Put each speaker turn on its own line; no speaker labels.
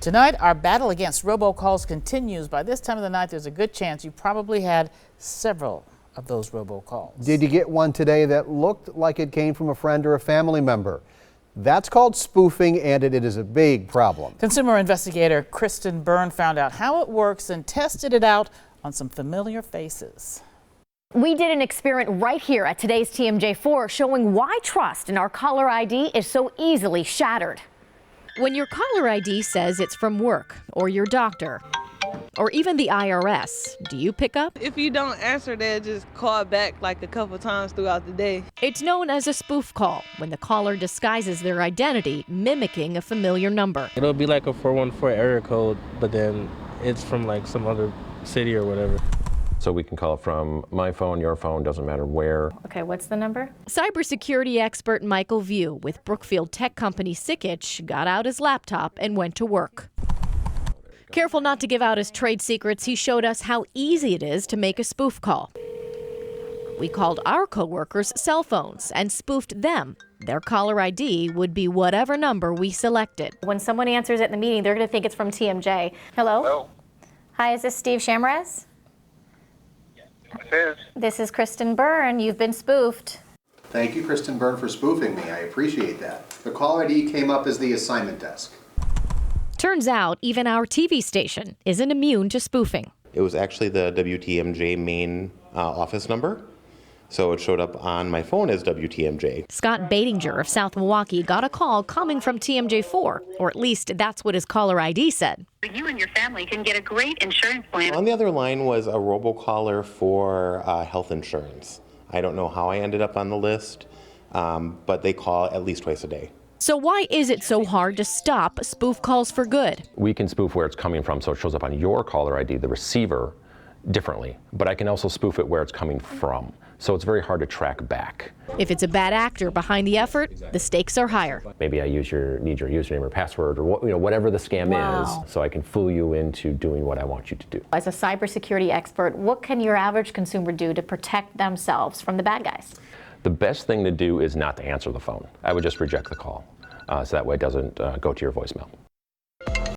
Tonight, our battle against robocalls continues. By this time of the night, there's a good chance you probably had several of those robocalls.
Did you get one today that looked like it came from a friend or a family member? That's called spoofing, and it is a big problem.
Consumer investigator Kristen Byrne found out how it works and tested it out on some familiar faces.
We did an experiment right here at today's TMJ4 showing why trust in our caller ID is so easily shattered.
When your caller ID says it's from work or your doctor or even the IRS, do you pick up?
If you don't answer, they'll just call back like a couple times throughout the day.
It's known as a spoof call when the caller disguises their identity, mimicking a familiar number.
It'll be like a 414 area code, but then it's from like some other city or whatever.
So we can call it from my phone, your phone, doesn't matter where.
Okay, what's the number?
Cybersecurity expert Michael View with Brookfield tech company Sikich got out his laptop and went to work. Careful not to give out his trade secrets, he showed us how easy it is to make a spoof call. We called our coworkers' cell phones and spoofed them. Their caller ID would be whatever number we selected.
When someone answers at the meeting, they're going to think it's from TMJ. Hello?
Hello.
Hi, is this Steve Shamrez? This is Kristen Byrne. You've been spoofed.
Thank you, Kristen Byrne, for spoofing me. I appreciate that. The caller ID came up as the assignment desk.
Turns out even our TV station isn't immune to spoofing.
It was actually the WTMJ main office number, so it showed up on my phone as WTMJ.
Scott Batinger of South Milwaukee got a call coming from TMJ4, or at least that's what his caller ID said.
You and your family can get a great insurance plan.
On the other line was a robocaller for health insurance. I don't know how I ended up on the list, but they call at least twice a day.
So why is it so hard to stop spoof calls for good?
We can spoof where it's coming from, so it shows up on your caller ID, the receiver, differently. But I can also spoof it where it's coming from. So it's very hard to track back.
If it's a bad actor behind the effort, the stakes are higher.
Maybe I need your username or password or whatever the scam is, so I can fool you into doing what I want you to do.
As a cybersecurity expert, what can your average consumer do to protect themselves from the bad guys?
The best thing to do is not to answer the phone. I would just reject the call, so that way it doesn't go to your voicemail.